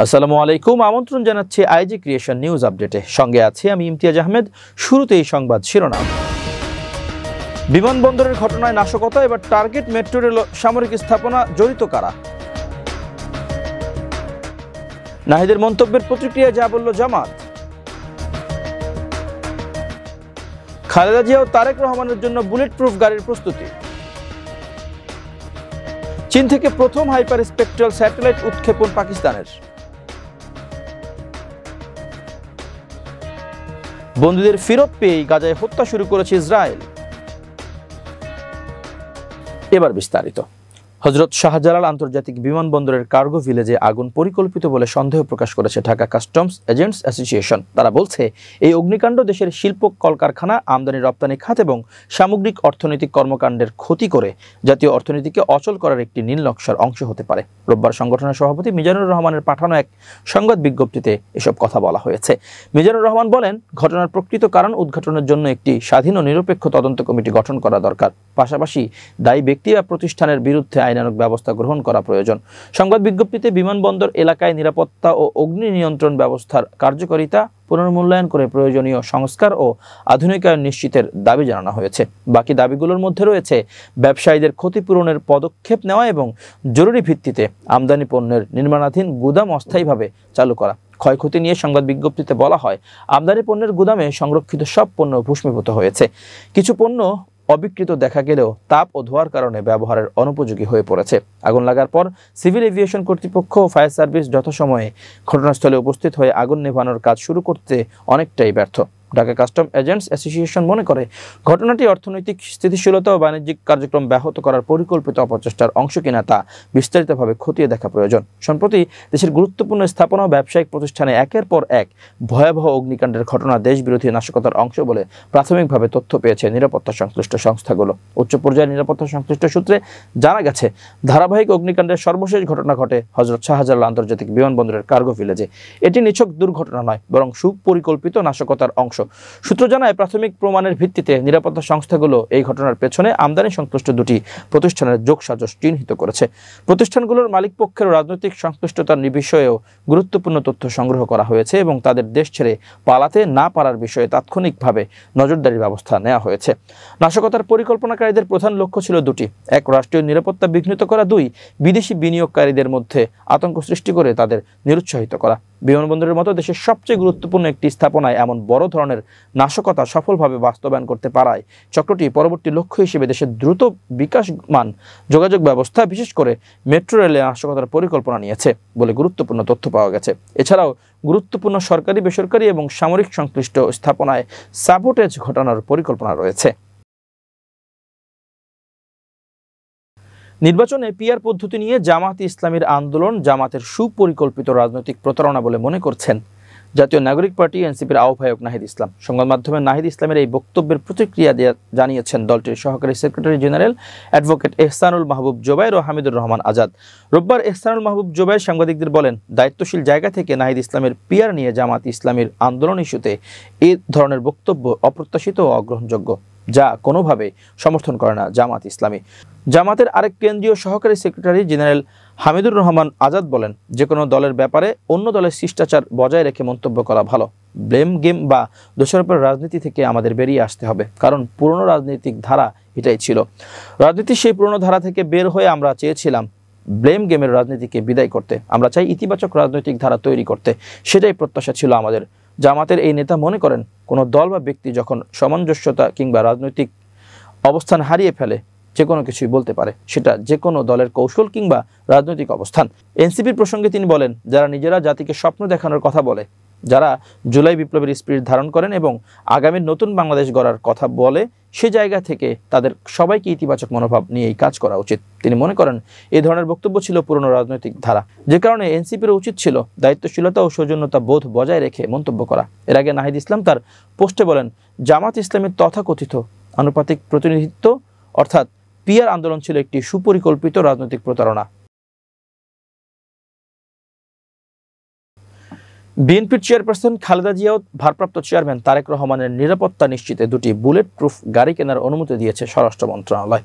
আসসালামু আলাইকুম, আমন্ত্রণ জানাচ্ছি আইজি ক্রিয়েশন নিউজ আপডেটে। সঙ্গে আছি আমি ইমতিয়াজ আহমেদ। শুরুতেই সংবাদ শিরোনাম। বিমানবন্দরের ঘটনায় নাশকতা, এবার টার্গেট মেট্রো রেল সামরিক স্থাপনা, জড়িত কারা? নাহিদের মন্তব্যের প্রতিক্রিয়ায় যা বলল জামাত। খালেদা জিয়া ও তারেক রহমানের জন্য বুলেট প্রুফ গাড়ির প্রস্তুতি। চীন থেকে প্রথম হাইপার স্পেকট্রাল স্যাটেলাইট উৎক্ষেপণ পাকিস্তানের। বন্দীদের ফেরত পেয়েই গাজায় হত্যা শুরু করেছে ইসরায়েল। এবার বিস্তারিত। হযরত শাহজালাল আন্তর্জাতিক বিমানবন্দরের কার্গো ভিলেজে আগুন পরিকল্পিত বলে সন্দেহ প্রকাশ করেছে ঢাকা কাস্টমস এজেন্টস অ্যাসোসিয়েশন। তারা বলছে, এই অগ্নিকাণ্ড দেশের শিল্প কলকারখানা, আমদানি রপ্তানি খাত এবং সামগ্রিক অর্থনৈতিক কর্মকাণ্ডের ক্ষতি করে জাতীয় অর্থনীতিকে অচল করার একটি নীল নকশার অংশ হতে পারে। রোববার সংগঠনের সভাপতি মিজানুর রহমানের পাঠানো এক সংবাদ বিজ্ঞপ্তিতে এসব কথা বলা হয়েছে। মিজানুর রহমান বলেন, ঘটনার প্রকৃত কারণ উদ্ঘাটনের জন্য একটি স্বাধীন ও নিরপেক্ষ তদন্ত কমিটি গঠন করা দরকার। পাশাপাশি দায়ী ব্যক্তি বা প্রতিষ্ঠানের বিরুদ্ধে আইনানুগ ব্যবস্থা গ্রহণ করা প্রয়োজন। সংবাদ বিজ্ঞপ্তিতে বিমানবন্দর এলাকায় নিরাপত্তা ও অগ্নি নিয়ন্ত্রণ ব্যবস্থার কার্যকারিতা পুনর্মূল্যায়ন করে প্রয়োজনীয় সংস্কার ও আধুনিকায়ন নিশ্চিতের দাবি জানানো হয়েছে। বাকি দাবিগুলোর মধ্যে রয়েছে ব্যবসায়ীদের ক্ষতিপূরণের পদক্ষেপ নেওয়া এবং জরুরি ভিত্তিতে আমদানি পণ্যের নির্মাণাধীন গুদাম অস্থায়ীভাবে চালু করা। ক্ষয়ক্ষতি নিয়ে সংবাদ বিজ্ঞপ্তিতে বলা হয়, আমদানি পণ্যের গুদামে সংরক্ষিত সব পণ্য ভূষ্মীভূত হয়েছে। কিছু পণ্য অবিকৃত দেখা গেলেও তাপ ও ধোঁয়ার কারণে ব্যবহারের অনুপযোগী হয়ে পড়েছে। আগুন লাগার পর সিভিল এভিয়েশন কর্তৃপক্ষ ও ফায়ার সার্ভিস যথাসময়ে ঘটনাস্থলে উপস্থিত হয়ে আগুন নেভানোর কাজ শুরু করতে অনেকটাই ব্যর্থ। ঢাকা কাস্টম এজেন্টস অ্যাসোসিয়েশন মনে করে, ঘটনাটি অর্থনৈতিক স্থিতিশীলতা ও বাণিজ্যিক কার্যক্রম ব্যাহত করার পরিকল্পিত অপচেষ্টার অংশ কিনা তা বিস্তারিতভাবে খতিয়ে দেখা প্রয়োজন। সম্প্রতি দেশের গুরুত্বপূর্ণ স্থাপনা ও ব্যবসায়িক প্রতিষ্ঠানে একের পর এক ভয়াবহ অগ্নিকাণ্ডের ঘটনা দেশবিরোধী নাশকতার অংশ বলে প্রাথমিকভাবে তথ্য পেয়েছে নিরাপত্তা সংশ্লিষ্ট সংস্থাগুলো। উচ্চ পর্যায়ের নিরাপত্তা সংশ্লিষ্ট সূত্রে জানা গেছে, ধারাবাহিক অগ্নিকাণ্ডের সর্বশেষ ঘটনা ঘটে হযরত শাহজালাল আন্তর্জাতিক বিমানবন্দরের কার্গো ভিলেজে। এটি নিছক দুর্ঘটনা নয়, বরং সুপরিকল্পিত নাশকতার অংশ। সূত্র জানায়, প্রাথমিক প্রমাণের ভিত্তিতে নিরাপত্তা সংস্থাগুলো এই ঘটনার পেছনে আমদানি সংশ্লিষ্ট দুটি প্রতিষ্ঠানের যোগসাজশ চিহ্নিত করেছে। প্রতিষ্ঠানগুলোর মালিকপক্ষের রাজনৈতিক সংশ্লিষ্টতার বিষয়েও গুরুত্বপূর্ণ তথ্য সংগ্রহ করা হয়েছে এবং তাদের দেশ ছেড়ে পালাতে না পারার বিষয়ে তাৎক্ষণিকভাবে নজরদারির ব্যবস্থা নেওয়া হয়েছে। নাশকতার পরিকল্পনাকারীদের প্রধান লক্ষ্য ছিল দুটি: এক, রাষ্ট্রীয় নিরাপত্তা বিঘ্নিত করা; দুই, বিদেশি বিনিয়োগকারীদের মধ্যে আতঙ্ক সৃষ্টি করে তাদের নিরুৎসাহিত করা। বিমানবন্দরের মতো দেশের সবচেয়ে গুরুত্বপূর্ণ একটি স্থাপনায় এমন বড় ধরনের নাশকতা সফলভাবে বাস্তবায়ন করতে পারায় চক্রটি পরবর্তী লক্ষ্য হিসেবে দেশের দ্রুত বিকাশমান যোগাযোগ ব্যবস্থা, বিশেষ করে মেট্রো রেলে নাশকতার পরিকল্পনা নিয়েছে বলে গুরুত্বপূর্ণ তথ্য পাওয়া গেছে। এছাড়াও গুরুত্বপূর্ণ সরকারি, বেসরকারি এবং সামরিক সংশ্লিষ্ট স্থাপনায় সাবোটেজ ঘটানোর পরিকল্পনা রয়েছে। নির্বাচনে পিআর পদ্ধতি নিয়ে জামাত ইসলামীর আন্দোলন জামাতের সুপরিকল্পিত রাজনৈতিক প্রতারণা বলে মনে করছেন জাতীয় নাগরিক পার্টি এনসিপির আহ্বায়ক নাহিদ ইসলাম। সংবাদ মাধ্যমে নাহিদ ইসলামের এই বক্তব্যের প্রতিক্রিয়া জানিয়েছেন দলটির সহকারী সেক্রেটারি জেনারেল অ্যাডভোকেট এহসানুল মাহবুব জোবায়ের ও হামিদুর রহমান আজাদ। রোববার এহসানুল মাহবুব জোবায়ের সাংবাদিকদের বলেন, দায়িত্বশীল জায়গা থেকে নাহিদ ইসলামের পিআর নিয়ে জামাত ইসলামীর আন্দোলন ইস্যুতে এই ধরনের বক্তব্য অপ্রত্যাশিত ও অগ্রহণযোগ্য, যা কোনোভাবে সমর্থন করে না জামাত ইসলামী। জামাতের আরেক কেন্দ্রীয় সহকারী সেক্রেটারি জেনারেল হামিদুর রহমান আজাদ বলেন, যে কোনো দলের ব্যাপারে অন্য দলের শিষ্টাচার বজায় রেখে মন্তব্য করা ভালো। ব্লেম গেম বা দোষারোপের রাজনীতি থেকে আমাদের বেরিয়ে আসতে হবে, কারণ পুরনো রাজনৈতিক ধারা এটাই ছিল। রাজনীতি সেই পুরনো ধারা থেকে বের হয়ে আমরা চেয়েছিলাম ব্লেম গেমের রাজনীতিকে বিদায় করতে। আমরা চাই ইতিবাচক রাজনৈতিক ধারা তৈরি করতে, সেটাই প্রত্যাশা ছিল আমাদের। জামাতের এই নেতা মনে করেন, কোনো দল বা ব্যক্তি যখন সামঞ্জস্যতা কিংবা রাজনৈতিক অবস্থান হারিয়ে ফেলে যে কোনো কিছুই বলতে পারে, সেটা যে কোনো দলের কৌশল কিংবা রাজনৈতিক অবস্থান। এনসিপির প্রসঙ্গে তিনি বলেন, যারা নিজেরা জাতিকে স্বপ্ন দেখানোর কথা বলে, যারা জুলাই বিপ্লবের স্পিরিট ধারণ করেন এবং আগামীর নতুন বাংলাদেশ গড়ার কথা বলে, সে জায়গা থেকে তাদের সবাইকে ইতিবাচক মনোভাব নিয়েই কাজ করা উচিত। তিনি মনে করেন, এই ধরনের বক্তব্য ছিল পুরনো রাজনৈতিক ধারা, যে কারণে এনসিপির উচিত ছিল দায়িত্বশীলতা ও সৌজন্যতা বোধ বজায় রেখে মন্তব্য করা। এর আগে নাহিদ ইসলাম তার পোস্টে বলেন, জামাত ইসলামের তথাকথিত আনুপাতিক প্রতিনিধিত্ব অর্থাৎ পিআর আন্দোলন ছিল একটি সুপরিকল্পিত রাজনৈতিক প্রতারণা। বিএনপির চেয়ারপারসন খালেদা জিয়া ও ভারপ্রাপ্ত চেয়ারম্যান তারেক রহমানের নিরাপত্তা নিশ্চিতে দুটি বুলেট প্রুফ গাড়ি কেনার অনুমতি দিয়েছে স্বরাষ্ট্র মন্ত্রণালয়।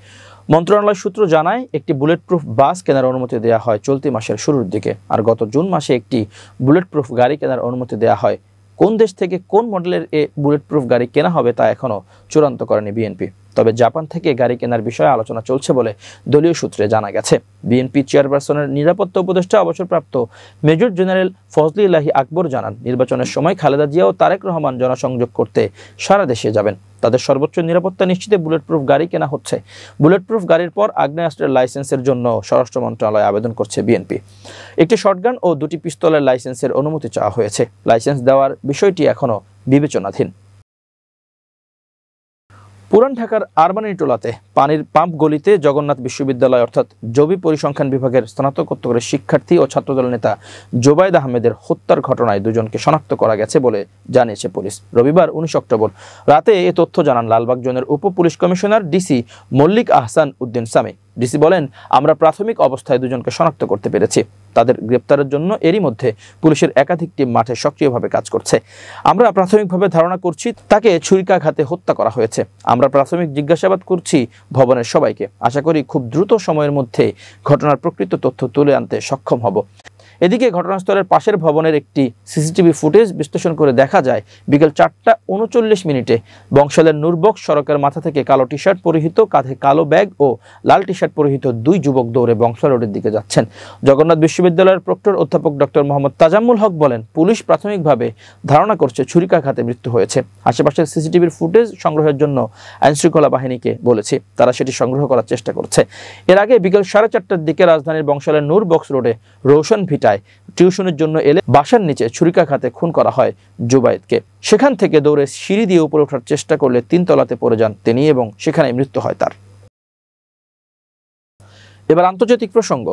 মন্ত্রণালয় সূত্র জানায়, একটি বুলেট প্রুফ বাস কেনার অনুমতি দেওয়া হয় চলতি মাসের শুরুর দিকে, আর গত জুন মাসে একটি বুলেট প্রুফ গাড়ি কেনার অনুমতি দেওয়া হয়। কোন দেশ থেকে কোন মডেলের এ বুলেট প্রুফ গাড়ি কেনা হবে তা এখনও চূড়ান্ত করেনি বিএনপি। তবে জাপান থেকে গাড়ি কেনার বিষয়ে আলোচনা চলছে বলে দলীয় সূত্রে জানা গেছে। বিএনপি চেয়ারপারসনের নিরাপত্তা উপদেষ্টা অবসরপ্রাপ্ত মেজর জেনারেল ফজলি ইলাহি আকবর জানান, নির্বাচনের সময় খালেদা জিয়া ও তারেক রহমান জনসংযোগ করতে সারা দেশে যাবেন। তাদের সর্বোচ্চ নিরাপত্তা নিশ্চিতে বুলেট প্রুফ গাড়ি কেনা হচ্ছে। বুলেট প্রুফ গাড়ির পর আগ্নেয়াস্ত্রের লাইসেন্সের জন্য স্বরাষ্ট্র মন্ত্রণালয়ে আবেদন করছে বিএনপি। একটি শটগান ও দুটি পিস্তলের লাইসেন্সের অনুমতি চাওয়া হয়েছে। লাইসেন্স দেওয়ার বিষয়টি এখনও বিবেচনাধীন। পুরান ঢাকার আরমানিটোলাতে পানির পাম্প গলিতে জগন্নাথ বিশ্ববিদ্যালয় অর্থাৎ জবি পরিসংখ্যান বিভাগের স্নাতকোত্তরের শিক্ষার্থী ও ছাত্রদল নেতা জোবায়েদ আহমেদের হত্যার ঘটনায় দুজনকে শনাক্ত করা গেছে বলে জানিয়েছে পুলিশ। রবিবার 19 অক্টোবর রাতে এ তথ্য জানান লালবাগ জোনের উপ police commissioner DC Mallick Ahsan Uddin Sami. DC বলেন, আমরা প্রাথমিক অবস্থায় দুজনকে শনাক্ত করতে পেরেছি। তাদের গ্রেপ্তারের জন্য এরই মধ্যে পুলিশের একাধিক টিম মাঠে সক্রিয়ভাবে কাজ করছে। আমরা প্রাথমিকভাবে ধারণা করছি তাকে ছুরিকাঘাতে হত্যা করা হয়েছে। আমরা প্রাথমিক জিজ্ঞাসাবাদ করছি ভবনের সবাইকে। আশা করি খুব দ্রুত সময়ের মধ্যে ঘটনার প্রকৃত তথ্য তুলে আনতে সক্ষম হব। এদিকে ঘটনাস্থলের পাশের ভবনের একটি সিসিটিভি ফুটেজ বিশ্লেষণ করে দেখা যায়, বিকেল 4:39 বংশালের নূরবক্স সড়কের মাথা থেকে কালো টি শার্ট পরিহিত, কাঁধে কালো ব্যাগ ও লাল টি শার্ট পরিহিত দুই যুবক দৌড়ে বংশাল রোডের দিকে যাচ্ছেন। জগন্নাথ বিশ্ববিদ্যালয়ের প্রক্টর অধ্যাপক ডক্টর মোহাম্মদ তাজাম্মুল হক বলেন, পুলিশ প্রাথমিকভাবে ধারণা করছে ছুরিকাঘাতে মৃত্যু হয়েছে। আশেপাশের সিসিটিভির ফুটেজ সংগ্রহের জন্য আইনশৃঙ্খলা বাহিনীকে বলেছি, তারা সেটি সংগ্রহ করার চেষ্টা করছে। এর আগে বিকেল 4:30টার দিকে রাজধানীর বংশালের নূরবক্স রোডে রোশন ভিটায় টিউশনের জন্য এলে বাসার নিচে ছুরিকাঘাতে খুন করা হয় জুবায়েদকে। সেখান থেকে দৌড়ে সিঁড়ি দিয়ে উপরে ওঠার চেষ্টা করলে 3 তলাতে পড়ে যান তিনি এবং সেখানে মৃত্যু হয় তার। এবার আন্তর্জাতিক প্রসঙ্গ।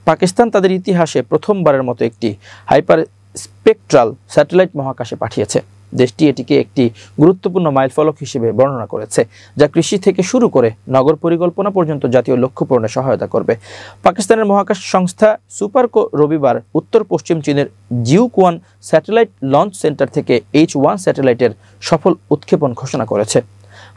পাকিস্তান তাদের ইতিহাসে প্রথমবারের মতো একটি হাইপার স্পেকট্রাল স্যাটেলাইট মহাকাশে পাঠিয়েছে। দেশটি এটিকে একটি গুরুত্বপূর্ণ মাইলফলক হিসেবে বর্ণনা করেছে, যা কৃষি থেকে শুরু করে নগর পরিকল্পনা পর্যন্ত জাতীয় লক্ষ্য পূরণে সহায়তা করবে। পাকিস্তানের মহাকাশ সংস্থা সুপারকো রবিবার উত্তর পশ্চিম চীনের জিউকুয়ান স্যাটেলাইট লঞ্চ সেন্টার থেকে H1 স্যাটেলাইটের সফল উৎক্ষেপণ ঘোষণা করেছে।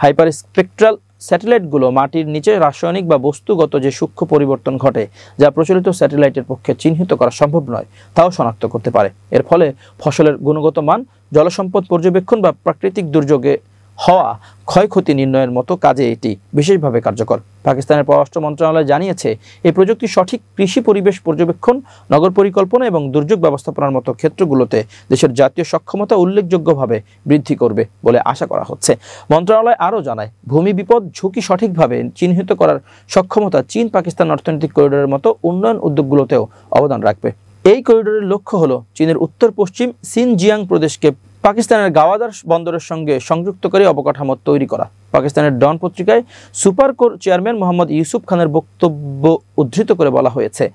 হাইপার স্পেকট্রাল স্যাটেলাইটগুলো মাটির নিচে রাসায়নিক বা বস্তুগত যে সূক্ষ্ম পরিবর্তন ঘটে, যা প্রচলিত স্যাটেলাইটের পক্ষে চিহ্নিত করা সম্ভব নয়, তাও শনাক্ত করতে পারে। এর ফলে ফসলের গুণগত মান, জলসম্পদ পর্যবেক্ষণ বা প্রাকৃতিক দুর্যোগে হওয়া ক্ষয়ক্ষতি নির্ণয়ের মতো কাজে এটি বিশেষভাবে কার্যকর। পাকিস্তানের পররাষ্ট্র মন্ত্রণালয় জানিয়েছে, এই প্রযুক্তি সঠিক কৃষি পরিবেশ পর্যবেক্ষণ, নগর পরিকল্পনা এবং দুর্যোগ ব্যবস্থাপনার মতো ক্ষেত্রগুলোতে দেশের জাতীয় সক্ষমতা উল্লেখযোগ্যভাবে বৃদ্ধি করবে বলে আশা করা হচ্ছে। মন্ত্রণালয় আরও জানায়, ভূমি বিপদ ঝুঁকি সঠিকভাবে চিহ্নিত করার সক্ষমতা চীন পাকিস্তান অর্থনৈতিক করিডোরের মতো উন্নয়ন উদ্যোগগুলোতেও অবদান রাখবে। এই করিডোরের লক্ষ্য হল চীনের উত্তর পশ্চিম সিনজিয়াং প্রদেশকে পাকিস্তানের গাওয়াদার বন্দরের সঙ্গে সংযুক্তকারী অবকাঠামো তৈরি করা। পাকিস্তানের ডন পত্রিকায় সুপারকোর চেয়ারম্যান মোহাম্মদ ইউসুফ খানের বক্তব্য উদ্ধৃত করে বলা হয়েছে,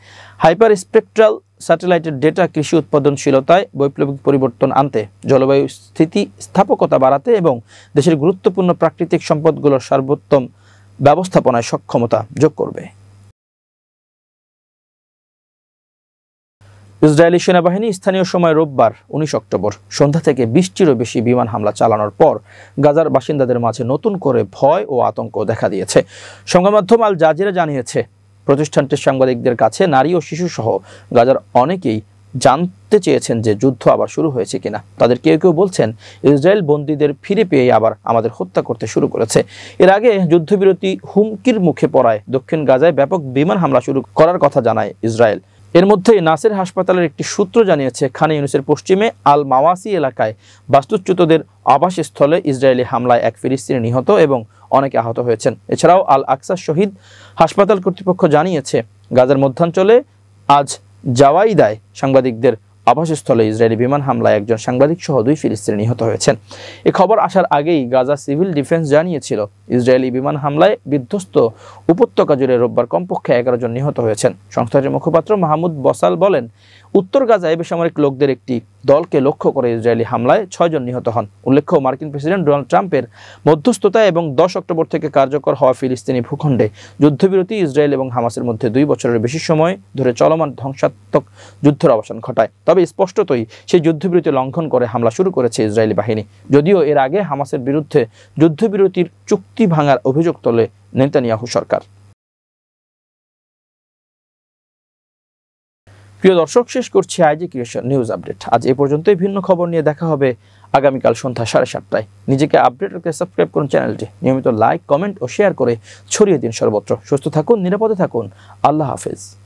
হাইপার স্পেকট্রাল স্যাটেলাইটের ডেটা কৃষি উৎপাদনশীলতায় বৈপ্লবিক পরিবর্তন আনতে, জলবায়ু স্থিতিস্থাপকতা বাড়াতে এবং দেশের গুরুত্বপূর্ণ প্রাকৃতিক সম্পদগুলোর সর্বোত্তম ব্যবস্থাপনায় সক্ষমতা যোগ করবে। ইসরায়েলি সেনাবাহিনী স্থানীয় সময় রোববার 19 অক্টোবর সন্ধ্যা থেকে 20টিরও বেশি বিমান হামলা চালানোর পর গাজার বাসিন্দাদের মাঝে নতুন করে ভয় ও আতঙ্ক দেখা দিয়েছে। সংবাদ মাধ্যম আল জাজিরা জানিয়েছে, প্রতিষ্ঠানটির সাংবাদিকদের কাছে নারী ও শিশু সহ গাজার অনেকেই জানতে চেয়েছেন যে যুদ্ধ আবার শুরু হয়েছে কিনা। তাদের কেউ কেউ বলছেন, ইসরায়েল বন্দীদের ফিরে পেয়ে আবার আমাদের হত্যা করতে শুরু করেছে। এর আগে যুদ্ধবিরতি হুমকির মুখে পড়ায় দক্ষিণ গাজায় ব্যাপক বিমান হামলা শুরু করার কথা জানায় ইসরায়েল। এর মধ্যে নাসের হাসপাতালের একটি সূত্র জানিয়েছে, খান ইউনিসের পশ্চিমে আল মাওয়াসি এলাকায় বাস্তুচ্যুতদের আবাসস্থলে ইসরায়েলি হামলায় এক ফিলিস্তিনি নিহত এবং অনেকে আহত হয়েছেন। এছাড়াও আল আকসা শহীদ হাসপাতাল কর্তৃপক্ষ জানিয়েছে, গাজার মধ্যাঞ্চলে আজ জাওয়াইদায় সাংবাদিকদের আবাসস্থলে ইসরায়েলি বিমান হামলায় একজন সাংবাদিক সহ 2 ফিলিস্তিনি নিহত হয়েছেন। এ খবর আসার আগেই গাজা সিভিল ডিফেন্স জানিয়েছিল, ইসরায়েলি বিমান হামলায় বিধ্বস্ত উপত্যকা জুড়ে রোববার কমপক্ষে 11 জন নিহত হয়েছেন। সংস্থাটির মুখপাত্র মাহমুদ বসাল বলেন, উত্তর গাজায় বেসামরিক লোকদের একটি দলকে লক্ষ্য করে ইসরায়েলি হামলায় 6 জন নিহত হন। উল্লেখ্য, মার্কিন প্রেসিডেন্ট ডোনাল্ড ট্রাম্পের মধ্যস্থতায় এবং 10 অক্টোবর থেকে কার্যকর হওয়া ফিলিস্তিনি ভূখণ্ডে যুদ্ধবিরতি ইসরায়েল এবং হামাসের মধ্যে 2 বছরের বেশি সময় ধরে চলমান ধ্বংসাত্মক যুদ্ধের অবসান ঘটায়। তবে স্পষ্টতই সেই যুদ্ধবিরতি লঙ্ঘন করে হামলা শুরু করেছে ইসরায়েলি বাহিনী। যদিও এর আগে হামাসের বিরুদ্ধে যুদ্ধবিরতির চুক্তি ভাঙার অভিযোগ তোলে নেতানিয়াহু সরকার। প্রিয় দর্শক, শেষ করছি আইজি ক্রিয়েশন নিউজ আপডেট। আজ এ পর্যন্তই। ভিন্ন খবর নিয়ে দেখা হবে আগামীকাল সন্ধ্যা 7:30টায়। নিজেকে আপডেট রাখতে সাবস্ক্রাইব করুন চ্যানেলটি। নিয়মিত লাইক, কমেন্ট ও শেয়ার করে ছড়িয়ে দিন সর্বত্র। সুস্থ থাকুন, নিরাপদে থাকুন। আল্লাহ হাফেজ।